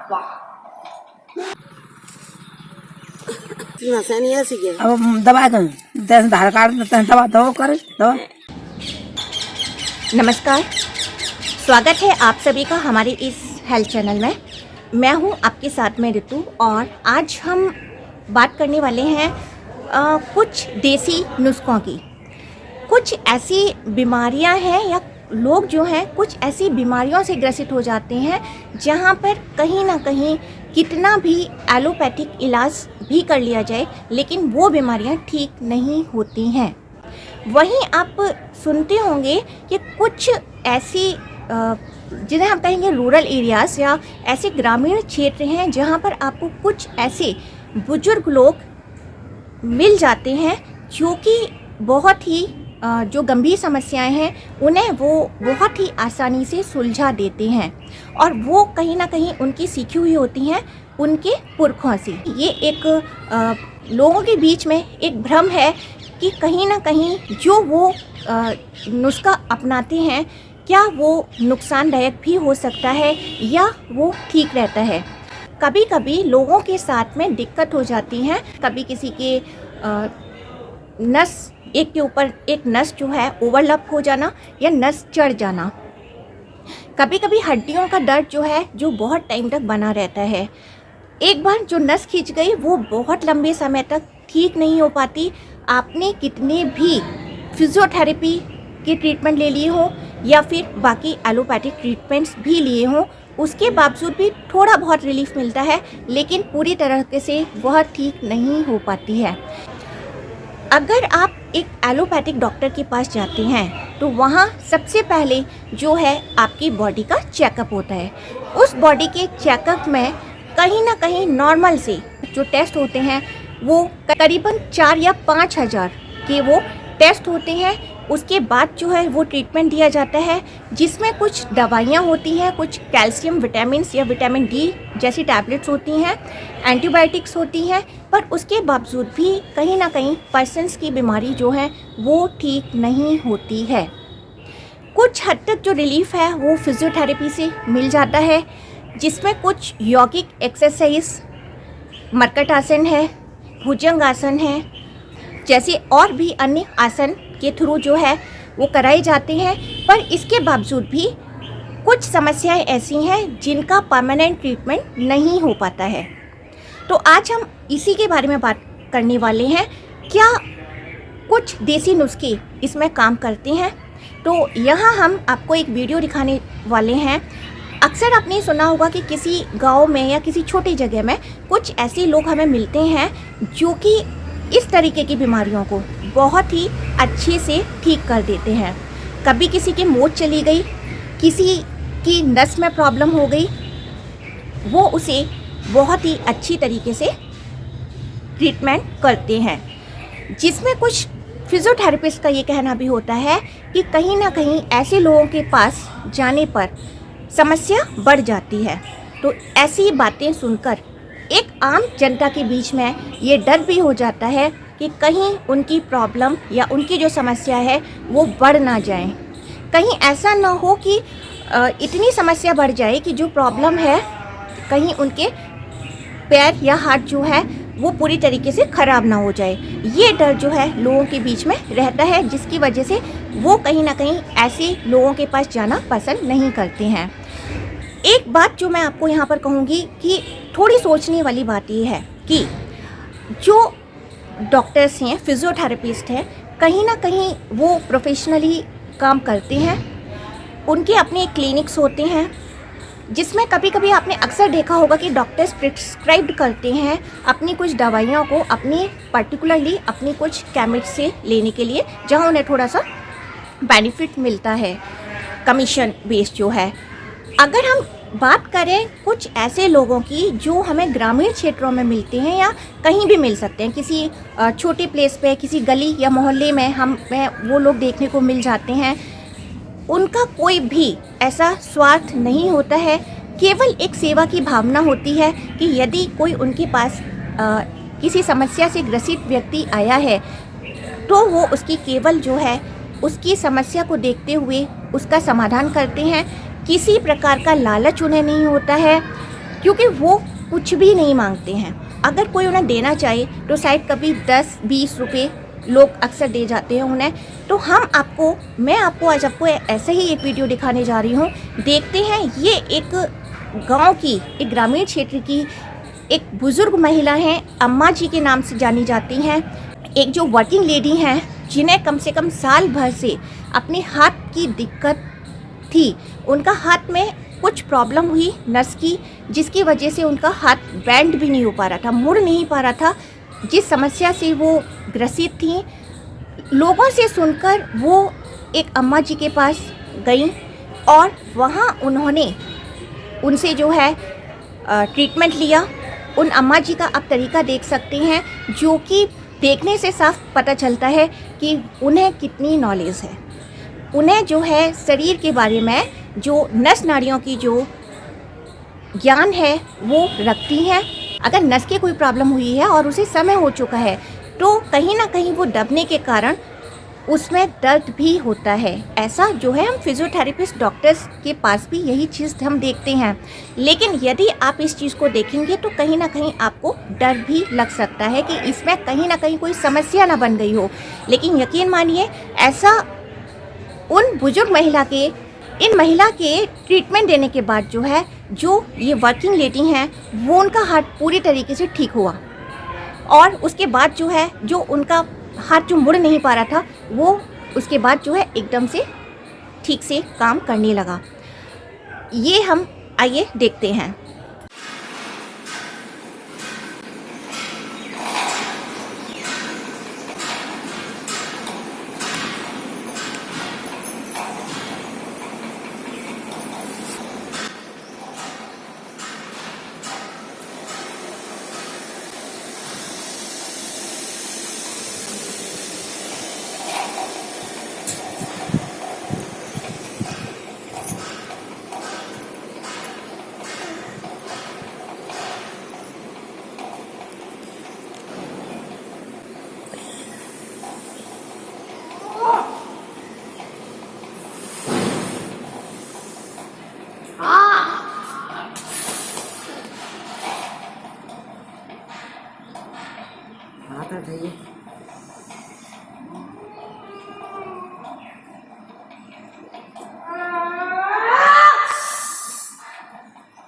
अब दवा आधार कार्ड दवा दवा करे दवा। नमस्कार, स्वागत है आप सभी का हमारे इस हेल्थ चैनल में। मैं हूं आपके साथ में ऋतु और आज हम बात करने वाले हैं कुछ देसी नुस्खों की। कुछ ऐसी बीमारियां हैं या लोग जो हैं कुछ ऐसी बीमारियों से ग्रसित हो जाते हैं जहां पर कहीं ना कहीं कितना भी एलोपैथिक इलाज भी कर लिया जाए लेकिन वो बीमारियां ठीक नहीं होती हैं। वहीं आप सुनते होंगे कि कुछ ऐसी जिन्हें हम कहेंगे रूरल एरियाज़ या ऐसे ग्रामीण क्षेत्र हैं जहां पर आपको कुछ ऐसे बुजुर्ग लोग मिल जाते हैं जो कि बहुत ही जो गंभीर समस्याएं हैं उन्हें वो बहुत ही आसानी से सुलझा देते हैं और वो कहीं ना कहीं उनकी सीखी हुई होती हैं उनके पुरखों से। ये एक लोगों के बीच में एक भ्रम है कि कहीं ना कहीं जो वो नुस्खा अपनाते हैं क्या वो नुकसानदायक भी हो सकता है या वो ठीक रहता है। कभी कभी लोगों के साथ में दिक्कत हो जाती है, कभी किसी के नस एक के ऊपर एक नस जो है ओवरलैप हो जाना या नस चढ़ जाना। कभी कभी हड्डियों का दर्द जो है जो बहुत टाइम तक बना रहता है। एक बार जो नस खींच गई वो बहुत लंबे समय तक ठीक नहीं हो पाती। आपने कितने भी फिजियोथेरेपी के ट्रीटमेंट ले लिए हों या फिर बाकी एलोपैथिक ट्रीटमेंट्स भी लिए हों, उसके बावजूद भी थोड़ा बहुत रिलीफ मिलता है लेकिन पूरी तरह से वह ठीक नहीं हो पाती है। अगर आप एक एलोपैथिक डॉक्टर के पास जाते हैं तो वहाँ सबसे पहले जो है आपकी बॉडी का चेकअप होता है। उस बॉडी के चेकअप में कहीं ना कहीं नॉर्मल से जो टेस्ट होते हैं वो करीबन 4 या 5 हज़ार के वो टेस्ट होते हैं। उसके बाद जो है वो ट्रीटमेंट दिया जाता है जिसमें कुछ दवाइयाँ होती हैं, कुछ कैल्शियम विटामिन्स या विटामिन डी जैसी टैबलेट्स होती हैं, एंटीबायोटिक्स होती हैं, पर उसके बावजूद भी कहीं ना कहीं पर्सन्स की बीमारी जो है वो ठीक नहीं होती है। कुछ हद तक जो रिलीफ है वो फिजियोथेरेपी से मिल जाता है जिसमें कुछ यौगिक एक्सरसाइज, मरकट आसन है, भुजंग आसन है जैसे और भी अन्य आसन के थ्रू जो है वो कराए जाते हैं। पर इसके बावजूद भी कुछ समस्याएं ऐसी हैं जिनका परमानेंट ट्रीटमेंट नहीं हो पाता है। तो आज हम इसी के बारे में बात करने वाले हैं। क्या कुछ देसी नुस्खे इसमें काम करते हैं? तो यहाँ हम आपको एक वीडियो दिखाने वाले हैं। अक्सर आपने सुना होगा कि किसी गांव में या किसी छोटी जगह में कुछ ऐसे लोग हमें मिलते हैं जो कि इस तरीके की बीमारियों को बहुत ही अच्छे से ठीक कर देते हैं। कभी किसी की मोच चली गई, किसी की नस में प्रॉब्लम हो गई, वो उसे बहुत ही अच्छी तरीके से ट्रीटमेंट करते हैं। जिसमें कुछ फिजियोथेरेपिस्ट का ये कहना भी होता है कि कहीं ना कहीं ऐसे लोगों के पास जाने पर समस्या बढ़ जाती है। तो ऐसी बातें सुनकर एक आम जनता के बीच में ये डर भी हो जाता है कि कहीं उनकी प्रॉब्लम या उनकी जो समस्या है वो बढ़ ना जाए। कहीं ऐसा ना हो कि इतनी समस्या बढ़ जाए कि जो प्रॉब्लम है कहीं उनके पैर या हाथ जो है वो पूरी तरीके से ख़राब ना हो जाए। ये डर जो है लोगों के बीच में रहता है जिसकी वजह से वो कहीं ना कहीं ऐसे लोगों के पास जाना पसंद नहीं करते हैं। एक बात जो मैं आपको यहाँ पर कहूँगी कि थोड़ी सोचने वाली बात ये है कि जो डॉक्टर्स हैं, फिजियोथेरेपिस्ट हैं, कहीं ना कहीं वो प्रोफेशनली काम करते हैं। उनके अपने क्लिनिक्स होते हैं जिसमें कभी कभी आपने अक्सर देखा होगा कि डॉक्टर्स प्रिस्क्राइब करते हैं अपनी कुछ दवाइयों को अपनी पर्टिकुलरली अपनी कुछ केमिस्ट से लेने के लिए, जहाँ उन्हें थोड़ा सा बेनिफिट मिलता है कमीशन बेस्ड जो है। अगर हम बात करें कुछ ऐसे लोगों की जो हमें ग्रामीण क्षेत्रों में मिलते हैं या कहीं भी मिल सकते हैं, किसी छोटी प्लेस पे, किसी गली या मोहल्ले में हमें वो लोग देखने को मिल जाते हैं। उनका कोई भी ऐसा स्वार्थ नहीं होता है, केवल एक सेवा की भावना होती है कि यदि कोई उनके पास किसी समस्या से ग्रसित व्यक्ति आया है तो वो उसकी केवल जो है उसकी समस्या को देखते हुए उसका समाधान करते हैं। किसी प्रकार का लालच उन्हें नहीं होता है क्योंकि वो कुछ भी नहीं मांगते हैं। अगर कोई उन्हें देना चाहे तो शायद कभी 10-20 रुपये लोग अक्सर दे जाते हैं उन्हें। तो मैं आपको आज ऐसे ही एक वीडियो दिखाने जा रही हूँ। देखते हैं, ये एक गांव की, एक ग्रामीण क्षेत्र की एक बुज़ुर्ग महिला हैं, अम्मा जी के नाम से जानी जाती हैं। एक जो वर्किंग लेडी हैं जिन्हें कम से कम साल भर से अपने हाथ की दिक्कत थी। उनका हाथ में कुछ प्रॉब्लम हुई नस की, जिसकी वजह से उनका हाथ बेंड भी नहीं हो पा रहा था, मुड़ नहीं पा रहा था। जिस समस्या से वो ग्रसित थी, लोगों से सुनकर वो एक अम्मा जी के पास गई और वहाँ उन्होंने उनसे जो है ट्रीटमेंट लिया। उन अम्मा जी का आप तरीका देख सकते हैं, जो कि देखने से साफ पता चलता है कि उन्हें कितनी नॉलेज है। उन्हें जो है शरीर के बारे में, जो नस नाड़ियों की जो ज्ञान है वो रखती हैं। अगर नस की कोई प्रॉब्लम हुई है और उसे समय हो चुका है तो कहीं ना कहीं वो दबने के कारण उसमें दर्द भी होता है। ऐसा जो है हम फिजियोथेरेपिस्ट डॉक्टर्स के पास भी यही चीज़ हम देखते हैं। लेकिन यदि आप इस चीज़ को देखेंगे तो कहीं ना कहीं आपको डर भी लग सकता है कि इसमें कहीं ना कहीं कोई समस्या ना बन गई हो। लेकिन यकीन मानिए, ऐसा उन बुजुर्ग महिला के ट्रीटमेंट देने के बाद जो है, जो ये वर्किंग लेडी हैं, वो उनका हाथ पूरी तरीके से ठीक हुआ और उसके बाद जो है, जो उनका हाथ जो मुड़ नहीं पा रहा था, वो उसके बाद जो है एकदम से ठीक से काम करने लगा। ये हम आइए देखते हैं।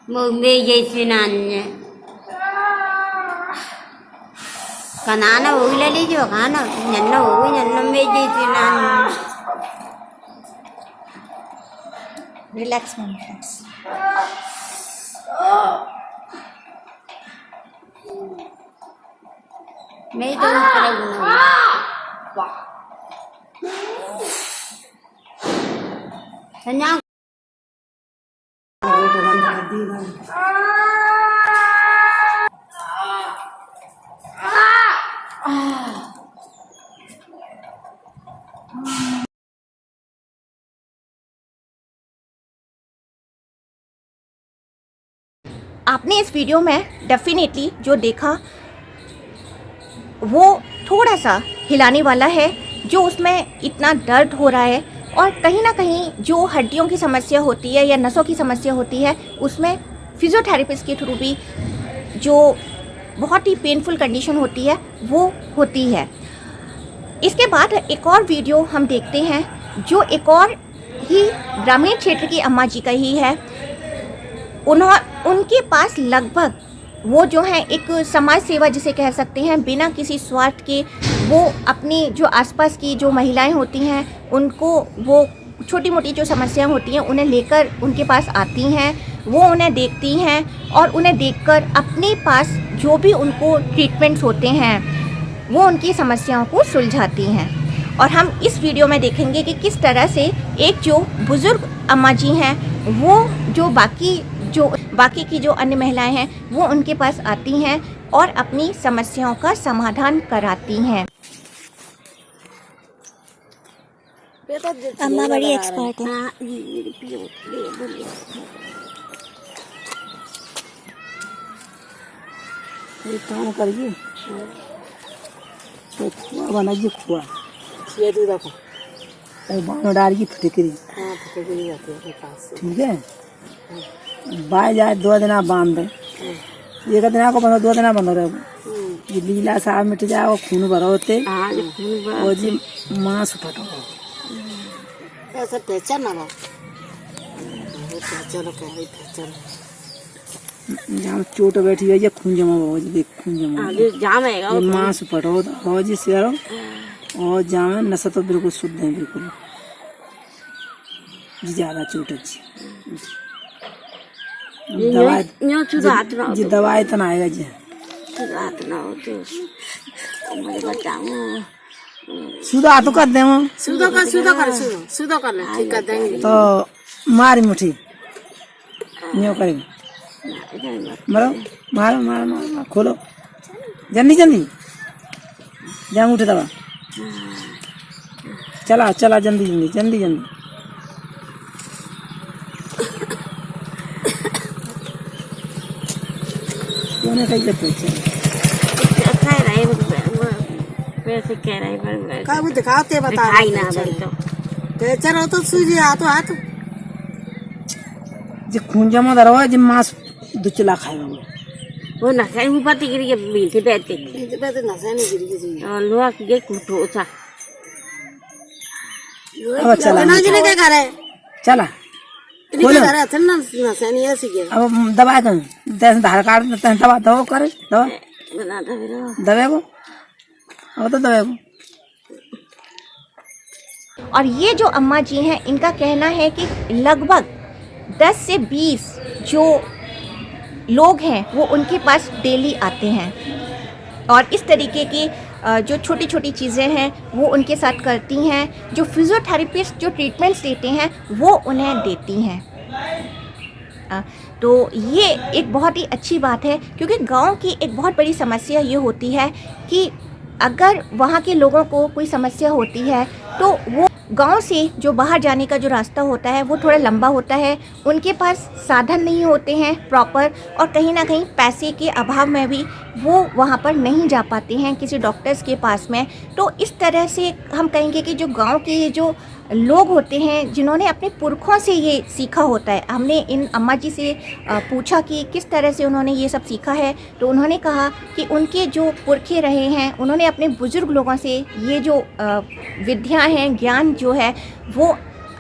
Mumbe Jesunanya Kanana Ulali Jokana, Yano, Yaname Jesunan. Relax, mom, relax. Made a Sanya आपने इस वीडियो में डेफिनेटली जो देखा वो थोड़ा सा हिलाने वाला है, जो उसमें इतना दर्द हो रहा है और कहीं ना कहीं जो हड्डियों की समस्या होती है या नसों की समस्या होती है, उसमें फिजियोथेरेपिस्ट के थ्रू भी जो बहुत ही पेनफुल कंडीशन होती है वो होती है। इसके बाद एक और वीडियो हम देखते हैं, जो एक और ही ग्रामीण क्षेत्र की अम्मा जी का ही है। उनके पास लगभग वो जो है एक समाज सेवा जिसे कह सकते हैं, बिना किसी स्वार्थ के वो अपनी जो आसपास की जो महिलाएं होती हैं उनको वो छोटी मोटी जो समस्याएं होती हैं उन्हें लेकर उनके पास आती हैं। वो उन्हें देखती हैं और उन्हें देखकर अपने पास जो भी उनको ट्रीटमेंट्स होते हैं वो उनकी समस्याओं को सुलझाती हैं। और हम इस वीडियो में देखेंगे कि किस तरह से एक जो बुज़ुर्ग अम्मा जी हैं, वो जो बाकी की जो अन्य महिलाएं हैं वो उनके पास आती हैं और अपनी समस्याओं का समाधान कराती हैं। अम्मा बड़ी एक्सपर्ट है। एक काम करिए, तो खुआ बनाइए, खुआ ये दूध रखो, बाँध डालिए फटकरी। हाँ, फटकरी रहती है पास, ठीक है। बाय जाए 2 दिन आप बांध दें, एक दिन को बंद 2 दिन बंद रहे ये लीला साहब मिट जाए और खून भरा होते हाँ जो खून और जी मांस फटो ऐसा पहचान ना चलो पहचान जहाँ चोट बैठी है ये खून जमा हो जी देख खून जमा जाम है ये मांस फटो हो जी शेरो और जहाँ नशा तो बिल्कुल शुद्ध है बिल्कुल जी ज्यादा चोट अच्छी दवाई जी दवाई तो ना आएगा जी सुधा तो कर दे तो मारी मुठी न्यू करेंगे मारो मारो मारो मारो खोलो जल्दी जल्दी जा उठे दबा चला चला जल्दी जल्दी जल्दी जल्दी कोने कहीं जाते कह रहे वैसे कह रहे का वो दिखाते बता खाई ना तो चलो तो सूजी हाथ हाथ जे खून जमा दरवा जे मांस दुचला खाएगा वो नशा ही पति गिर के मिलते बैठते नशा नहीं गिरी जी और लोहा के कुटो सा अब चला ना गिरे क्या करे चला बोलो करे थे ना नशा नहीं ऐसी के अब दवा कर दस आधार कार्ड तन दवा दवा करे दवा बना था मेरा दवा को अब तो दवा को और ये जो अम्मा जी हैं इनका कहना है कि लगभग 10 से 20 जो लोग हैं वो उनके पास डेली आते हैं और इस तरीके की जो छोटी छोटी चीज़ें हैं वो उनके साथ करती हैं। जो फिजियोथेरेपिस्ट जो ट्रीटमेंट्स देते हैं वो उन्हें देती हैं। तो ये एक बहुत ही अच्छी बात है क्योंकि गांव की एक बहुत बड़ी समस्या ये होती है कि अगर वहाँ के लोगों को कोई समस्या होती है तो वो गांव से जो बाहर जाने का जो रास्ता होता है वो थोड़ा लंबा होता है, उनके पास साधन नहीं होते हैं प्रॉपर और कहीं ना कहीं पैसे के अभाव में भी वो वहाँ पर नहीं जा पाते हैं किसी डॉक्टर्स के पास में। तो इस तरह से हम कहेंगे कि जो गांव के जो लोग होते हैं जिन्होंने अपने पुरखों से ये सीखा होता है, हमने इन अम्मा जी से पूछा कि किस तरह से उन्होंने ये सब सीखा है तो उन्होंने कहा कि उनके जो पुरखे रहे हैं उन्होंने अपने बुज़ुर्ग लोगों से ये जो विद्या हैं, ज्ञान जो है वो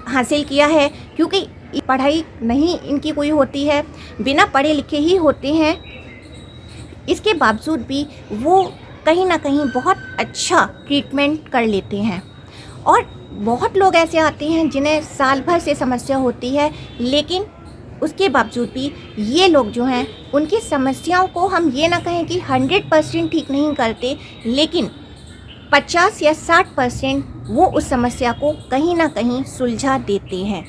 हासिल किया है। क्योंकि पढ़ाई नहीं इनकी कोई होती है, बिना पढ़े लिखे ही होते हैं, इसके बावजूद भी वो कहीं ना कहीं बहुत अच्छा ट्रीटमेंट कर लेते हैं। और बहुत लोग ऐसे आते हैं जिन्हें साल भर से समस्या होती है, लेकिन उसके बावजूद भी ये लोग जो हैं उनकी समस्याओं को हम ये ना कहें कि 100% ठीक नहीं करते, लेकिन 50 या 60% वो उस समस्या को कहीं ना कहीं सुलझा देते हैं।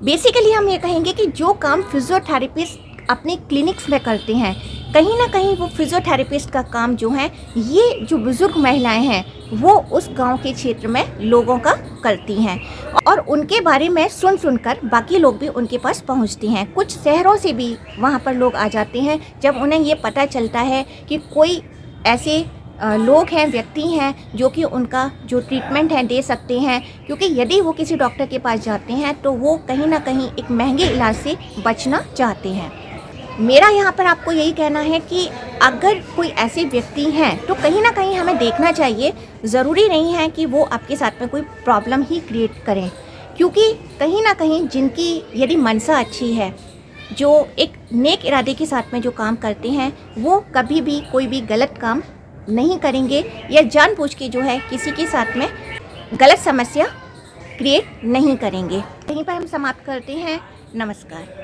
बेसिकली हम ये कहेंगे कि जो काम फिजियोथेरेपिस्ट अपने क्लिनिक्स में करते हैं, कहीं ना कहीं वो फिजियोथेरेपिस्ट का काम जो है ये जो बुज़ुर्ग महिलाएं हैं वो उस गांव के क्षेत्र में लोगों का करती हैं और उनके बारे में सुनकर बाकी लोग भी उनके पास पहुंचते हैं। कुछ शहरों से भी वहां पर लोग आ जाते हैं जब उन्हें ये पता चलता है कि कोई ऐसे लोग हैं, व्यक्ति हैं जो कि उनका जो ट्रीटमेंट है दे सकते हैं। क्योंकि यदि वो किसी डॉक्टर के पास जाते हैं तो वो कहीं ना कहीं एक महंगे इलाज से बचना चाहते हैं। मेरा यहाँ पर आपको यही कहना है कि अगर कोई ऐसे व्यक्ति हैं तो कहीं ना कहीं हमें देखना चाहिए। ज़रूरी नहीं है कि वो आपके साथ में कोई प्रॉब्लम ही क्रिएट करें, क्योंकि कहीं ना कहीं जिनकी यदि मनसा अच्छी है, जो एक नेक इरादे के साथ में जो काम करते हैं, वो कभी भी कोई भी गलत काम नहीं करेंगे या जानबूझ के जो है किसी के साथ में गलत समस्या क्रिएट नहीं करेंगे। यहीं पर हम समाप्त करते हैं। नमस्कार।